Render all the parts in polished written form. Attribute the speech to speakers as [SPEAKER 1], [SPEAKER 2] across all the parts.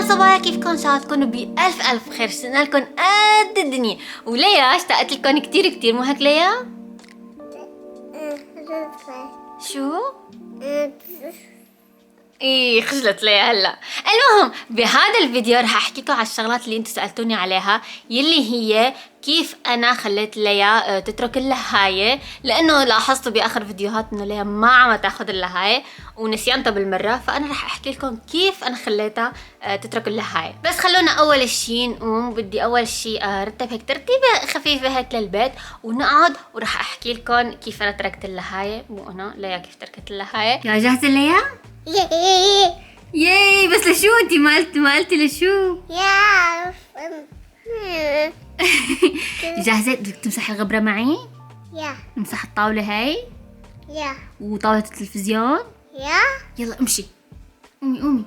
[SPEAKER 1] صبايا، كيفكن؟ شو تكونوا بألف ألف خير. شلنا لكم قد الدنيا. وليا اشتقت لكم كتير مو هيك ليا؟ شو؟ ايه خجلت ليا هلا. المهم بهذا الفيديو رح احكي لكم على الشغلات اللي انتم سالتوني عليها، يلي هي كيف انا خليت ليا تترك اللهايه، لانه لاحظتوا باخر فيديوهات انه ليا ما عم تاخذ اللهايه ونسيانتها بالمره، فانا رح احكي لكم كيف انا خليتها تترك اللهايه. بس خلونا اول شيء نقوم، بدي اول شيء ارتب هيك ترتيبه خفيفه هيك للبيت ونقعد، وراح احكي لكم كيف انا تركت اللهايه، مو انا ليا كيف تركت اللهايه. يا جاهزه ليا؟ ياي بس لشو انت ما قلتي لشو؟ جاهزة؟ بدك تمسحي الغبرة معي؟ نمسح الطاولة هاي؟ وطاولة التلفزيون؟ يلا امشي، قومي.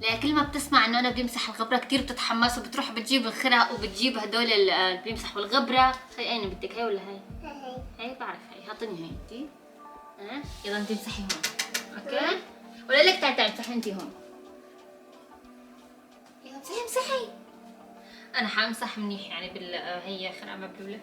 [SPEAKER 1] لا كل ما بتسمع انه انا بدي امسح الغبرة كتير بتتحمس وبتروح بتجيب الخرق وبتجيب هدول اللي بيمسحوا الغبرة. هي اين بدك، هي ولا هي؟ هي بعرف هي، حاطيني هي انتي. يلا انتي امسحي هون، اوكي؟ ولا لك تعي امسحي انتي هون. يلا امسحي. انا حامسح منيح يعني هي خرقة مبلولة.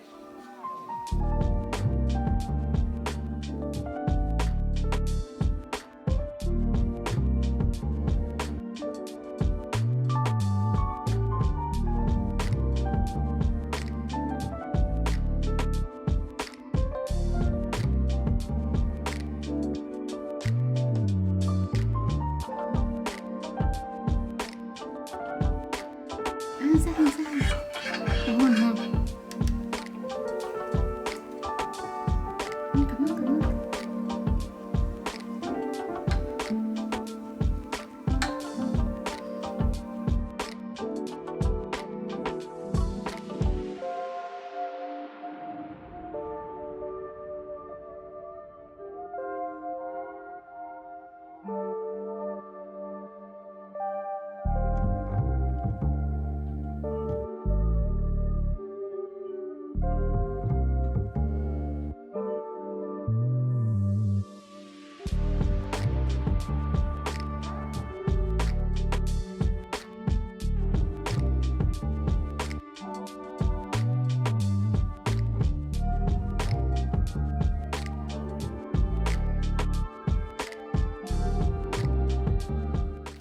[SPEAKER 1] امسحي هون كمان.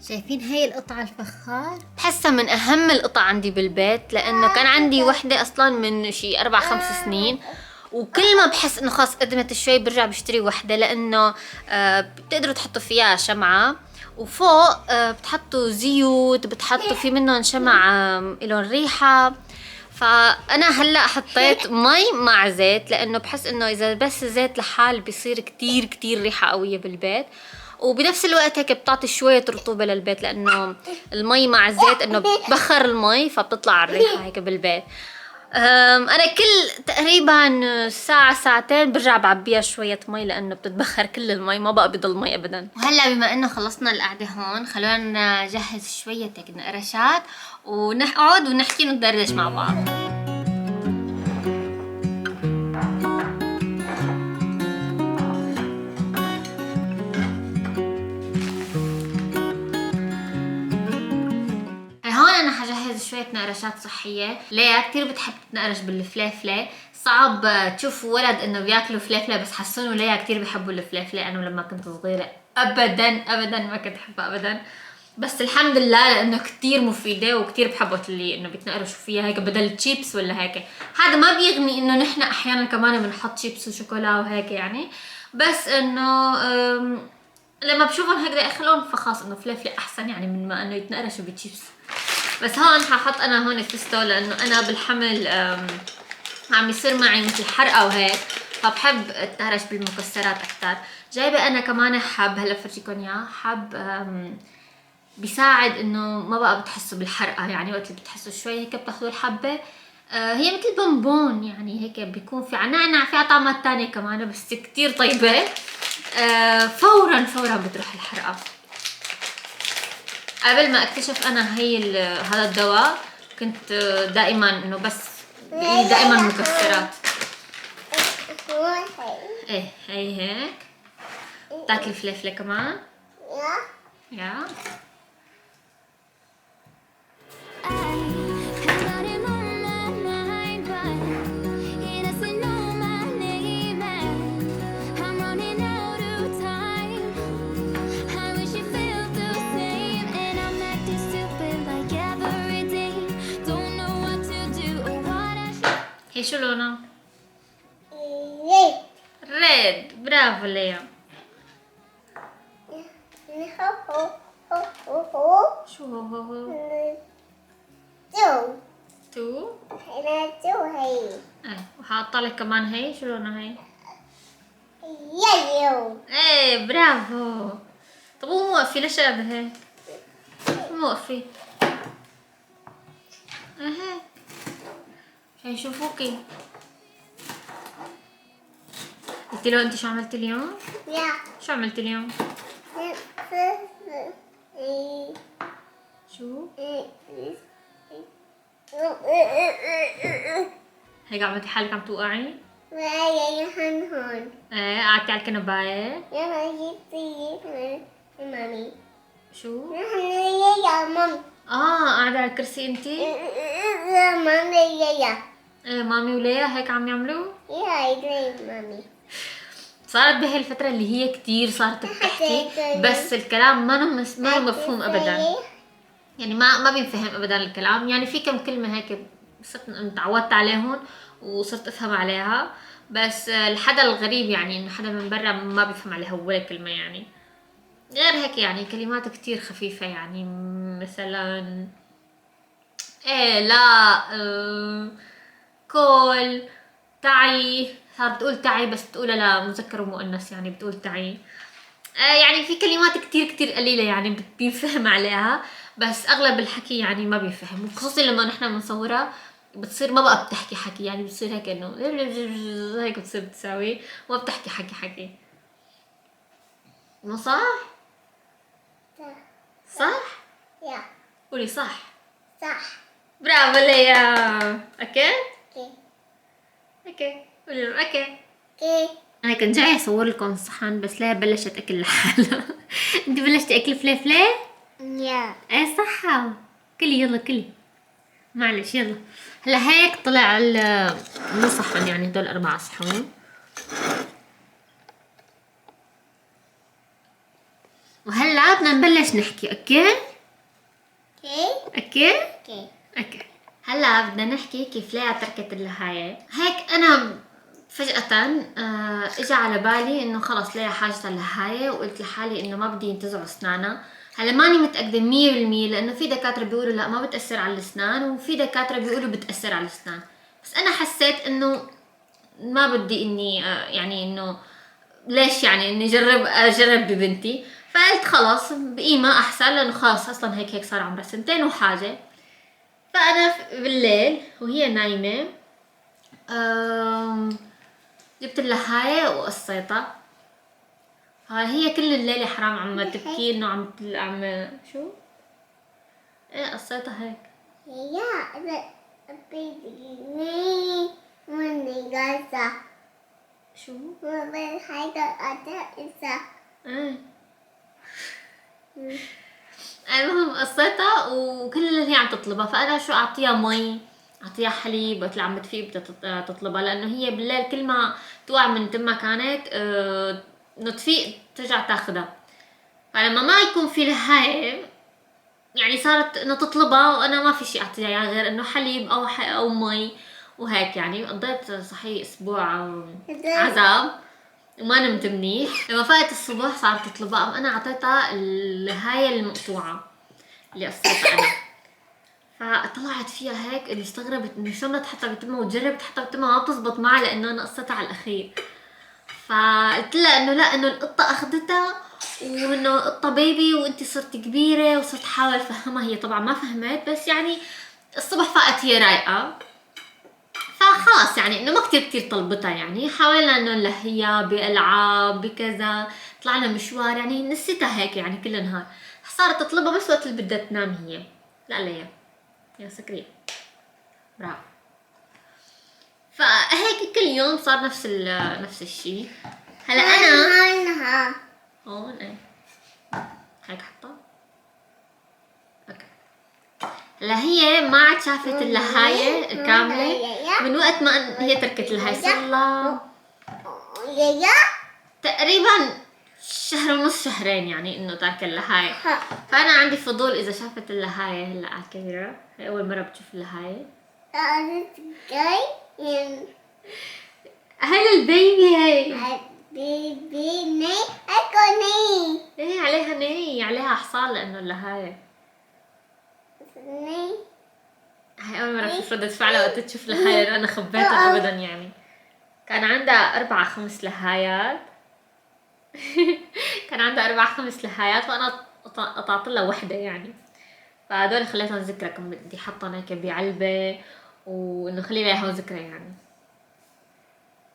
[SPEAKER 1] شايفين هاي القطعة الفخار؟ بحسها من أهم القطع عندي بالبيت، لأنه كان عندي وحدة أصلا من شي 4-5 سنين، وكل ما بحس إنه خلاص قدمت شوي برجع بشتري وحدة، لأنه بتقدروا تحطوا فيها شمعة، وفوق بتحطوا زيوت، بتحطوا في منهم شمع إلهم ريحة. فأنا هلأ حطيت مي مع زيت، لأنه بحس إنه إذا بس زيت لحال بيصير كتير ريحة قوية بالبيت، وبنفس الوقت هيك بتعطي شوية رطوبة للبيت، لأنه المي مع الزيت إنه بخر المي فبتطلع الريحة هيك بالبيت. أنا كل تقريبا ساعتين برجع بعبيها شوية مي، لأنه بتتبخر كل المي، ما بقى بضل مي أبدا. وهلا بما إنه خلصنا القعدة هون، خلونا نجهز شوية هيك نقرشات ونقعد ونحكي وندردش مع بعض. هون انا حجهز شويه نقرشات صحيه. ليا كثير بتحب تنقرش بالفلافله، صعب تشوفوا ولد انه بياكلوا فلافله، بس حسونوا ليا كثير بيحبوا الفلافله. انا لما كنت صغيره ابدا ما كنت احبها ابدا، بس الحمد لله لانه كثير مفيده وكثير بحبوا اللي انه بيتنقرشوا فيها هيك بدل تشيبس ولا هيك. هذا ما بيغني انه نحن احيانا كمان بنحط شيبس وشوكولا وهيك يعني، بس انه لما بشوفهم هيك بدي اخلهم، فخاص انه فلافله احسن يعني من ما انه يتنقرشوا بتشيبس. بس هون ححط انا هون فيستو، لانه انا بالحمل عم يصير معي مثل حرقه وهيك، فبحب اتنقرش بالمكسرات اكثر. جايبه انا كمان حب، هلا بفرجيكم اياه، حب بيساعد انه ما بقى بتحسوا بالحرقه، يعني وقت اللي بتحسوا شوي هيك بتاخذوا الحبه. هي مثل بونبون يعني، هيك بيكون في نعناع، فيها طعمات تانية كمان، بس كتير طيبه. فورا بتروح الحرقه. قبل ما اكتشف انا هذا الدواء كنت دائما انه بس دائما مكسرات. ايه هي هيك، تاكلي فلفلة كمان؟ يا هي شو لونها؟ ريد. برافو ليا. شو هو؟ تو. وحاطه لك كمان هي. شو لونها هي؟ ايه برافو. طب مو موقفي ليش قاعدة هيك؟ مو موقفي. هيك عشان يشوفوكي. قلتي له انت شو عملتي اليوم؟ شو عملتي اليوم؟ شو؟ هيك عملتي حالك عم توقعي؟ ايه قعدتي على الكنباية؟ شو؟ قاعدة على الكرسي انتي؟ ايه مامي وليا هيك عم يعملوا؟ صارت بهي الفترة اللي هي كتير صارت بتحكي بس الكلام ما مفهوم ابدا. يعني ما بينفهم ابدا الكلام. يعني في كم كلمة هيك صرت تعودت عليهم وصرت افهم عليها. بس الحدا الغريب يعني انه حدا من برا ما بيفهم عليها ولا كلمة. يعني غير هيك يعني كلمات كتير خفيفة. يعني مثلا ايه لا كول تعي. صارت تقول تعي بس بتقولها لا مذكر ومؤنث. يعني بتقول تعي. يعني في كلمات كتير قليلة يعني بينفهم عليها. بس أغلب الحكي يعني ما بينفهم. خصوصا لما نحن بنصورها بتصير ما بقى بتحكي حكي. يعني بتصير هيك إنه هيك بتصير بتساوي. ما بتحكي حكي. مو صح؟ صح؟ قولي صح. برافو ليا. اوكي؟ قولي له اوكي. انا كنت جاي اصور لكم الصحن بس ليه بلشت اكل لحالها. انت بلشتي اكل فلفله؟ ايه صح. كلي يلا كلي. معلش يلا. هلا هيك طلع مو صحن. يعني هدول 4 صحون. وهلا بدنا نبلش نحكي. اوكي. هلا بدنا نحكي كيف ليا تركت اللهاية. هيك انا فجأة اجى على بالي انه خلص ليا حاجة اللهاية. وقلت لحالي انه ما بدي ينتزعوا اسنانها. هلا ماني متأكدة 100% لانه في دكاترة بيقولوا لا ما بتأثر على الاسنان وفي دكاترة بيقولوا بتأثر على الاسنان. بس انا حسيت انه ما بدي اني يعني انه ليش يعني اني اجرب ببنتي. فقلت خلاص بقيمة احسن لانه خلاص اصلا هيك صار عمرها 2 وحاجة. فانا بالليل وهي نايمة جبت اللهاية وقصيتها. هي كل الليلة حرام عم تبكي انه عم شو؟ ايه قصيتها هيك. شو؟ ايه المهم قصيتها وكل اللي هي عم تطلبها. فانا شو اعطيها مي اعطيها حليب. وقت اللي عم بتفيق بدها تطلبها لانه هي بالليل كل ما توعى من تما كانت انه تفيق ترجع تاخدها. فلما ما يكون في لهاية يعني صارت انه تطلبها وانا ما في شيء اعطيها يعني غير انه حليب او مي وهيك. يعني قضيت صحيح اسبوع عذاب وما نمت منيح. لما فقت الصبح صارت تطلبها. انا اعطيتها الهاية المقطوعة اللي قصيتها انا. فطلعت فيها هيك اللي استغربت انه شلون بدها تحطها بتمها وجربت تحطها بتمها ما بتزبط معها لانه انا قصيتها على الاخير. فقلت لها انه لا انه القطة اخذتها وانه قطة بيبي وانتي صرتي كبيرة. وصرت احاول افهمها. هي طبعا ما فهمت بس يعني الصبح فقت هي رايقة. فخلاص يعني انه ما كتير طلبتها. يعني حاولنا انه نلهيها بألعاب بكذا. طلعنا مشوار يعني نسيتها هيك يعني كل نهار. صارت تطلبها بس وقت اللي بدها تنام هي. لا ليا يا سكرية. برافو. فهيك كل يوم صار نفس الشيء. هلا انا هون ايه هيك حطها. اوكي هلا هي ما عاد شافت اللهاية كاملة من وقت ما هي تركت الهاي، صار لها تقريبا شهر ونص شهرين يعني انه تاركة اللهاية. فانا عندي فضول اذا شافت اللهاية هلا على الكاميرا، هي اول مرة بتشوف اللهاية. هاي البيبي، هي
[SPEAKER 2] بيبي ني اكو ني
[SPEAKER 1] ايه عليها ني، عليها حصان لانه اللهاية.
[SPEAKER 2] ني.
[SPEAKER 1] هاي اول مرة بشوف ردة فعلها وقت تشوف لهاية، لانه انا خبيتها ابدا يعني. كان عندها 4-5 لهايات. كان عندها 4-5 لهايات وانا قطعت لها وحدة يعني، فهدول خليتهم ذكرى، كنت بدي احطهم هيك بعلبة وانه خلي لها ذكرى يعني.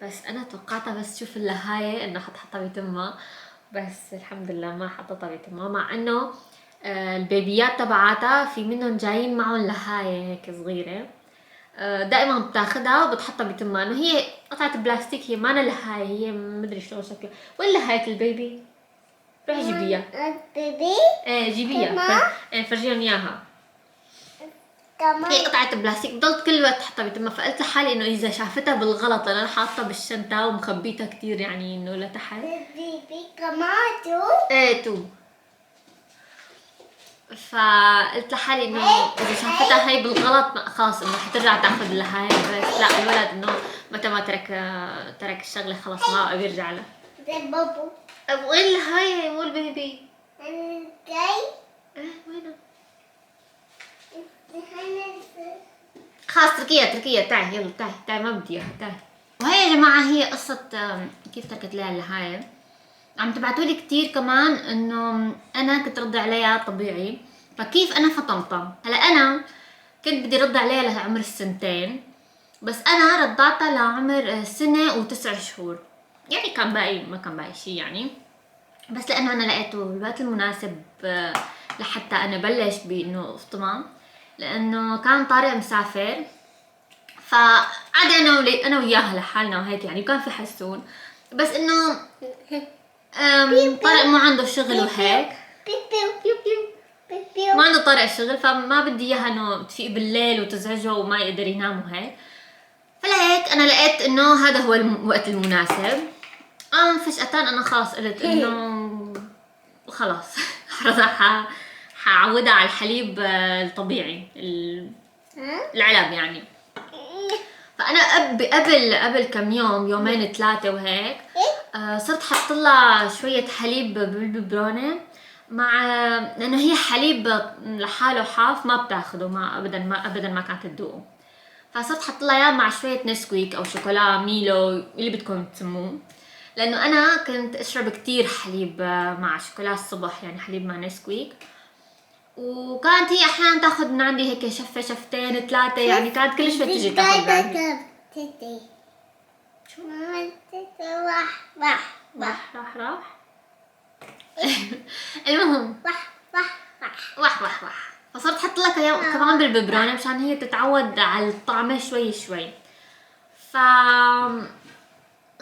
[SPEAKER 1] بس انا توقعتها بس تشوف اللهاية انه حتحطها بتمها، بس الحمد لله ما حطتها بتمها، مع انه البيبيات تبعاتها في منهم جايين معهم لهاية هيك صغيرة، دائما بتاخدها وبتحطها بتمها، انه هي قطعة بلاستيك، هي ما لهاية، هي مدري شلون شكلها. وين لهاية البيبي؟ روحي جيبيها.
[SPEAKER 2] بيبي
[SPEAKER 1] ايه جيبيها، فرجيهم اياها.
[SPEAKER 2] كمان
[SPEAKER 1] هي قطعة بلاستيك بضلت كل وقت تحطها بتمها، فقلت لحالي انه اذا شافتها بالغلط، لأن انا حاطها بالشنطة ومخبيتها كتير يعني انه لتحت.
[SPEAKER 2] بيبي كمان تو.
[SPEAKER 1] ايه تو. فقلت لحالي انه اذا شافتها هي بالغلط خلاص انه حترجع تاخذ لها هاي، بس لا الولد انه متى ما ترك الشغله خلاص ما بقى بيرجع لها.
[SPEAKER 2] زي بابو.
[SPEAKER 1] وين الهاي مو البيبي؟
[SPEAKER 2] جاي.
[SPEAKER 1] ايه وينه؟ خلاص تركيا تعي يلا تعي ما بدي اياها تعي. وهي يا جماعه هي قصه كيف تركت لها الهاي. عم تبعتولي كتير كمان انه انا كنت رد عليها طبيعي، فكيف انا فطمتها. هلا انا كنت بدي رد عليها لعمر 2 بس انا ردعتها لعمر 1 و9 شهور، يعني كان باقي ما كان باقي شي يعني، بس لانه انا لقيته الوقت المناسب لحتى انا بلش بانه افطمها، لانه كان طارق مسافر، فقعد انا وياها لحالنا وهيك يعني، وكان في حسون، بس انه طارق ما عنده شغل وهيك. ما عنده طارق الشغل، فما بدي اياها انه تفيق بالليل وتزعجه وما يقدر ينام وهيك، فلهيك انا لقيت انه هذا هو الوقت المناسب. فجأة انا خلاص قلت انه خلاص حعودها على الحليب الطبيعي العلب يعني. فانا قبل كم يومين 3 وهيك صرت حط لها شويه حليب بالببرونه، مع لانه هي حليب لحاله حاف ما بتاخده، ما ابدا ما كانت تذوقه، فصرت حط لها اياه مع شويه نسكويك او شوكولا ميلو اللي بدكم تسموه، لانه انا كنت اشرب كتير حليب مع شوكولا الصبح، يعني حليب مع نسكويك، وكانت هي احيانا تاخذ من عندي هيك شفه شفتين 3 يعني، كانت كل شوي تجي تاخذ من عندي. شو؟ راح المهم وح فصرت احط لك كمان بالببرونه مشان هي تتعود على الطعمه شوي شوي. ف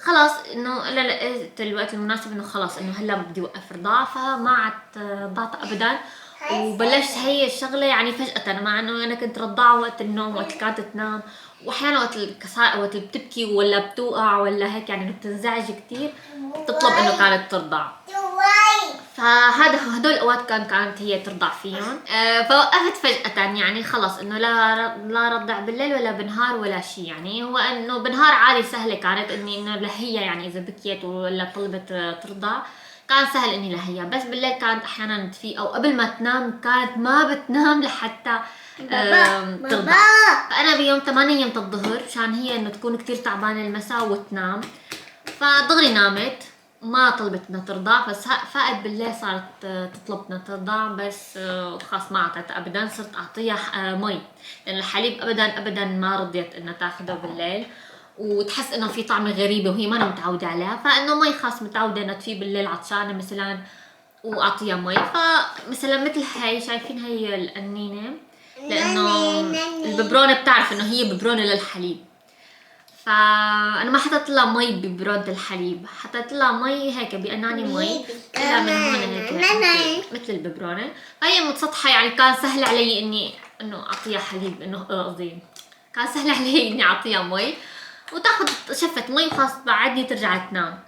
[SPEAKER 1] خلاص انه لا لقيت الوقت المناسب انه خلاص انه هلا بدي اوقف رضاعه، فما عدت رضعتها ابدا، وبلشت هي الشغله يعني فجاه، مع انه انا كنت رضعها وقت النوم، وقت كانت تنام، واحيانا وقت اللي بتبكي ولا بتوقع ولا هيك يعني بتنزعج كتير تطلب انه كانت ترضع، فهدول الاوقات كانت هي ترضع فيهم. فوقفت فجأة يعني خلص انه لا رضع بالليل ولا بالنهار ولا شيء يعني، هو انه بالنهار عادي سهله كانت اني انه لهيها يعني، اذا بكيت ولا طلبت ترضع كان سهل اني لهيها، بس بالليل كانت احيانا تفيق او قبل ما تنام كانت ما بتنام لحتى ترضع. فانا بيوم 8 الظهر مشان هي انه تكون كتير تعبانه المساء وتنام، فدغري نامت ما طلبت انها ترضع، بس فقت بالليل صارت تطلب انها ترضع، بس خلاص ما اعطيتها ابدا، صرت اعطيها مي، لان الحليب ابدا ما رضيت انها تاخذه بالليل، وتحس انه في طعمه غريبه وهي ما متعوده عليها، فانه مي خاص متعوده انها تفي بالليل عطشانه مثلا واعطيها مي. فمثلا مثل هي شايفين هي القنينه، لانه الببرونه بتعرف انه هي ببرونه للحليب، فانا ما حطيت لها مي ببراد الحليب، حطيت لها مي هيك بأناني مي كلها من هون هيك مثل الببرونه. فهي متسطحه يعني كان سهل علي انه اعطيها حليب، انه قصدي كان سهل علي اني اعطيها مي وتاخذ شفة مي وخلاص بعدني ترجع تنام.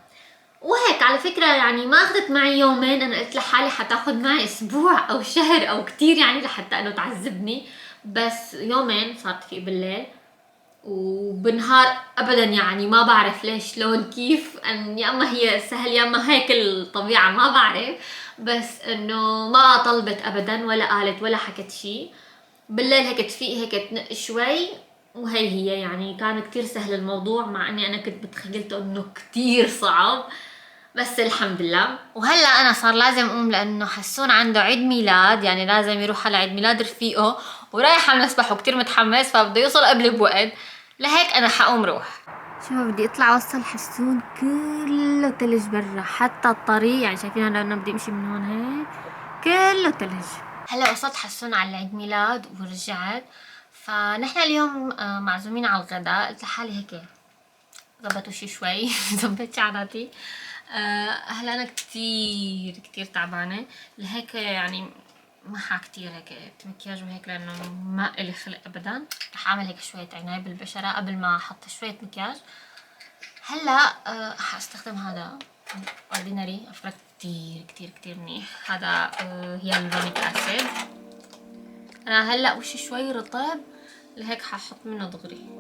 [SPEAKER 1] وهيك على فكرة يعني ما اخذت معي يومين، انا قلت لحالي حتاخذ معي اسبوع او شهر او كتير يعني لحتى انه تعذبني، بس يومين صارت فيق بالليل وبنهار ابدا يعني ما بعرف ليش لون كيف ان يا اما هي سهل يا اما هيك الطبيعة ما بعرف، بس انه ما طلبت ابدا ولا قالت ولا حكت شي. بالليل هيك تفيق هيك تنق شوي وهي يعني كان كتير سهل الموضوع، مع اني انا كنت متخيلته انه كتير صعب، بس الحمد لله. وهلا انا صار لازم اقوم لانه حسون عنده عيد ميلاد، يعني لازم يروح على عيد ميلاد رفيقه ورايح على المسبح وكتير متحمس فبده يوصل قبل بوقت، لهيك انا حقوم روح. شوفوا بدي اطلع اوصل حسون كله تلج برا، حتى الطريق يعني شايفين انا لما بدي امشي من هون هيك كله تلج. هلا وصلت حسون على عيد ميلاد ورجعت، فنحن اليوم معزومين على الغداء. قلت لحالي هيك ظبطوا شي شوي ظبطت شعراتي. هلا انا كتير تعبانه لهيك يعني ما كتير هيك مكياج وهيك لانه ما الي خلق ابدا. رح اعمل هيك شويه عنايه بالبشره قبل ما احط شويه مكياج. هلا حاستخدم هذا اوردينري افكار كتير منيح. هذا هيالورونيك اسيد. انا هلا وشي شوي رطب لهيك ححط منه دغري.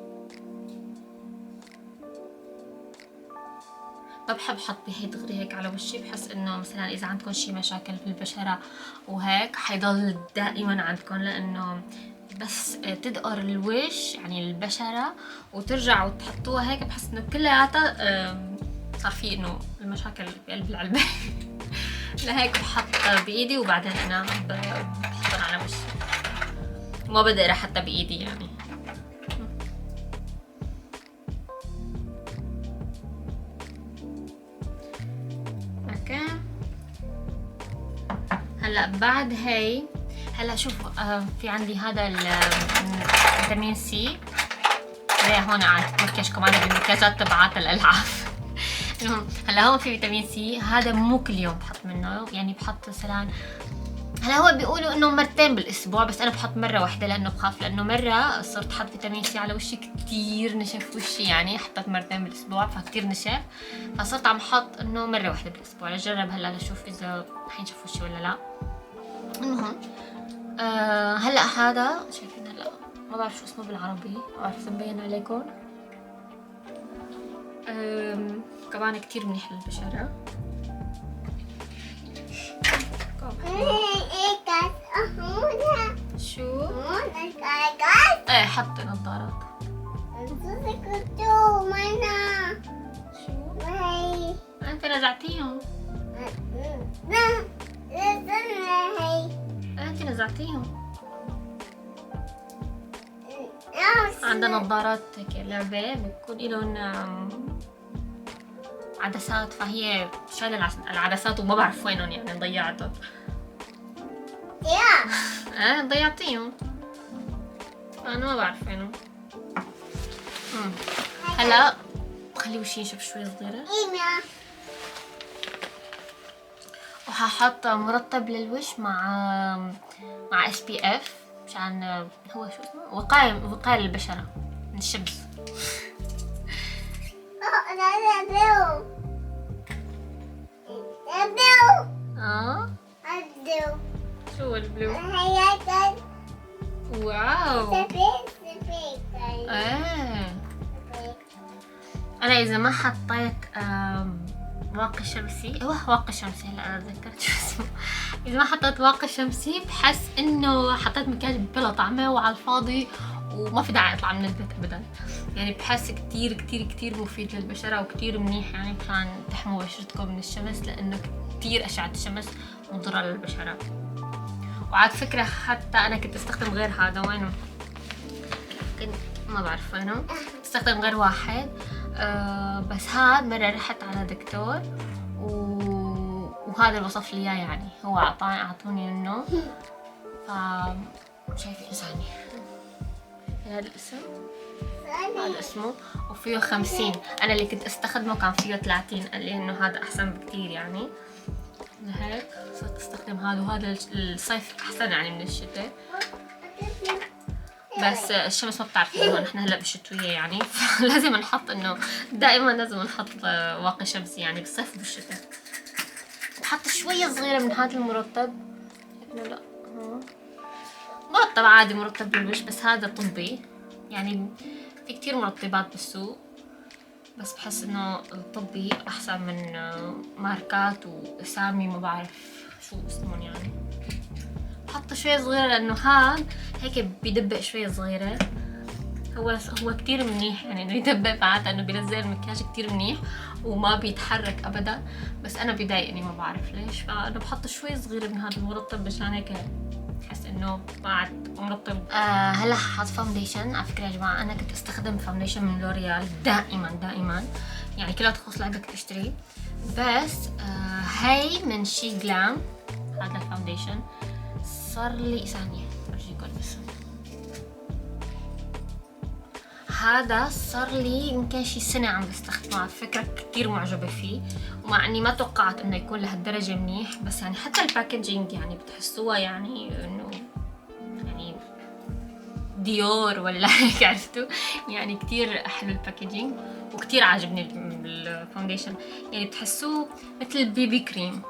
[SPEAKER 1] ما بحب احط بهي دغري هيك على وشي، بحس انه مثلا اذا عندكم شي مشاكل في البشرة وهيك حيضل دائما عندكم، لانه بس تدقر الوش يعني البشرة وترجعوا تحطوها هيك بحس انه كلياتها صار في انه المشاكل بقلب العلبة. لهيك بحط بايدي وبعدين انا بحطهم على وشي، ما بدقر حتى بايدي يعني. هلا بعد هي هلا شوفوا في عندي هذا الفيتامين سي. زي هون على المكياج كمان بالمكياجات تبعات الالعاب. المهم هلا هون في فيتامين سي، هذا مو كل يوم بحط منه، يعني بحط مثلا هلا هو بيقولوا انه مرتين بالاسبوع، بس انا بحط مره واحده لانه بخاف، لانه مره صرت حط فيتامين سي على وشي كتير نشف وشي، يعني حطيت مرتين بالاسبوع فكتير نشف، فصرت عم حط انه مره واحده بالاسبوع لجرب هلا لشوف اذا حينشف وشي ولا لا. المهم هلا هذا شايفين هلا ما بعرف شو اسمه بالعربي، ما بعرف اذا مبين عليكم. كمان كتير منيح للبشرة. شو؟ ايه حط نظارات. شو؟ انت نزعتيهم. انت نزعتيهم. عندنا نظارات هيك لعبة بتكون لهم عدسات، فهي شايلة العدسات وما بعرف وينهم، يعني ضيعتهم. ضيعتيهم. انا ما بعرف وينهم. هلا بخلي وشي ينشف شوي صغيرة وححط مرطب للوش مع SPF مشان هو شو اسمه وقاية للبشرة من الشمس. شو البلو؟ واو. انا اذا ما حطيت واقي شمسي، واقي شمسي هلا انا تذكرت شو اسمه، اذا ما حطيت واقي شمسي بحس انه حطيت مكياج بلا طعمه وعلى الفاضي وما في داعي اطلع من البيت ابدا. يعني بحس كتير مفيد للبشرة وكتير منيح يعني عشان تحموا بشرتكم من الشمس، لانه كتير اشعة الشمس مضرة للبشرة. وعلى فكرة حتى انا كنت استخدم غير هذا، وينه كنت ما بعرف وينه، استخدم غير واحد بس هذا مرة رحت على دكتور وهذا اللي وصف لي اياه، يعني هو اعطوني منه. شايفين ثانية هذا الاسم هذا اسمه، وفيه 50. انا اللي كنت استخدمه كان فيه 30، قال لي انه هذا احسن بكتير يعني. لهيك صرت استخدم هذا، وهذا الصيف احسن يعني من الشتاء. بس الشمس ما بتعرف انه نحن هلا بالشتويه يعني، فلازم نحط انه دائما لازم نحط واقي شمسي يعني بالصيف وبالشتاء. بحط شويه صغيره من هذا المرطب، انه لا مرطب عادي، مرطب للوجه، بس هذا طبي يعني. في كتير مرطبات بالسوق، بس بحس انه الطبي احسن من ماركات واسامي ما بعرف شو اسمهم يعني. بحط شوية صغيرة لانه هاد هيك بيدبق شوية صغيرة. هو كتير منيح يعني انه يدبق، معناتها انه بينزل المكياج كتير منيح وما بيتحرك ابدا، بس انا بيضايقني ما بعرف ليش، فانا بحط شوية صغيرة من هذا المرطب مشان هيك بحس انه بعد مرطب. هلا حاط فاونديشن. على فكرة يا جماعة انا كنت استخدم فاونديشن من لوريال دائما يعني كلها تخص لعبك تشتري، بس هاي من شي جلام. هذا الفاونديشن صار لي ثانية ارجيكم بس، هذا صار لي يمكن شي سنة عم بستخدمه. على فكرة كتير معجبة فيه، ومع اني ما توقعت انه يكون لهالدرجة منيح، بس يعني حتى الباكجينج يعني بتحسوها يعني انه يعني ديور ولا هيك، عرفتوا يعني كتير حلو الباكجينج، وكتير عاجبني الفاونديشن. يعني بتحسوه مثل البيبي كريم،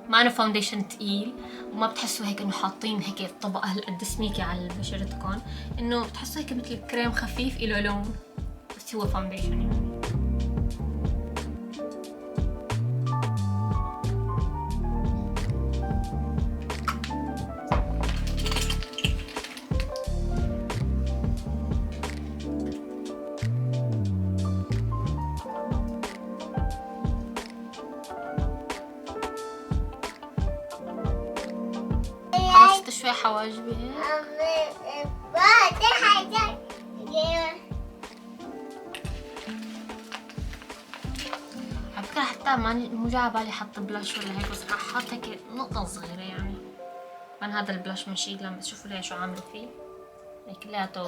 [SPEAKER 1] ما انه فاونديشن تقيل، وما بتحسوا هيك انه حاطين هيك طبقه هالقد سميكه على بشرتكم، انه بتحسوا هيك مثل كريم خفيف إله لون، بس هو فاونديشن يعني. حاطة شوي حواجبي هيك. على فكرة حتى مو جاي على بالي حط بلاش ولا هيك، بس راح احط هيك نقطة صغيرة يعني. كمان هذا البلاش من شي جلام، بس شوفوا لي شو عامل فيه هيك كلياته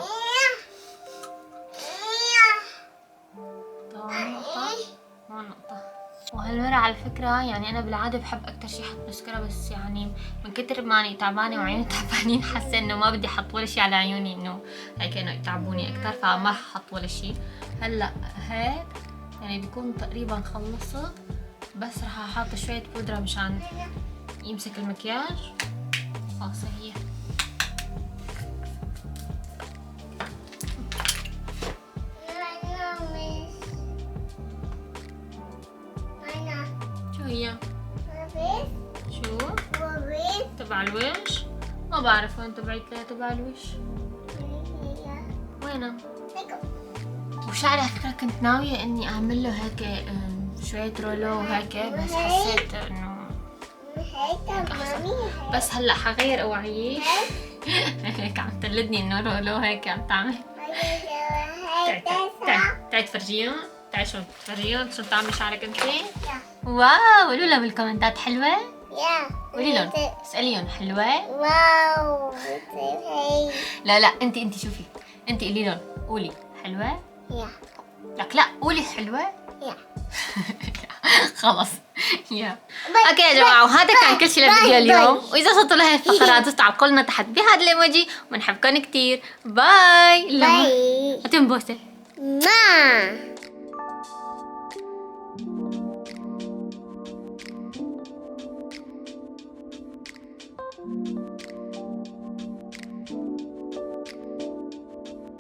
[SPEAKER 1] نقطة. وهالمرة على فكرة يعني أنا بالعادة بحب أكتر شي أحط مسكرة، بس يعني من كتر ما أني تعبانة وعيوني تعبانين حاسة إنه ما بدي أحط ولا شي على عيوني، إنه هيك إنه يتعبوني أكتر، فما رح أحط ولا شي. هلا هيك يعني بيكون تقريبا خلصت، بس رح أحط شوية بودرة مشان يمسك المكياج. خلاص هي هي شو تبع الوش، ما بعرف وين تبعت لها تبع الوش، وينها. وشعري على فكرة كنت ناوية اني اعمل له هيك شوية رولو وهيك، بس حسيت انه بس هلا حغير اوعيه. هيك عم تقلدني انه رولو هيك عم تعمل. تعي تفرجيهم، تعي شو تفرجيهم شو بتعملي شعرك انتي. واو قولوا لهم بالكومنتات حلوة. قولي لهم اسأليهم حلوة.
[SPEAKER 2] واو
[SPEAKER 1] لا انتي شوفي، انتي قولي لهم قولي حلوة. لك لا قولي حلوة. خلص يا اوكي يا جماعه، وهذا كان كل شيء للفيديو اليوم. واذا وصلتوا لهي الفقرات دوستوا على قولنا تحت بهذا الايموجي، وبنحبكم كتير. باي.
[SPEAKER 2] باي.
[SPEAKER 1] هاتوا بوسه.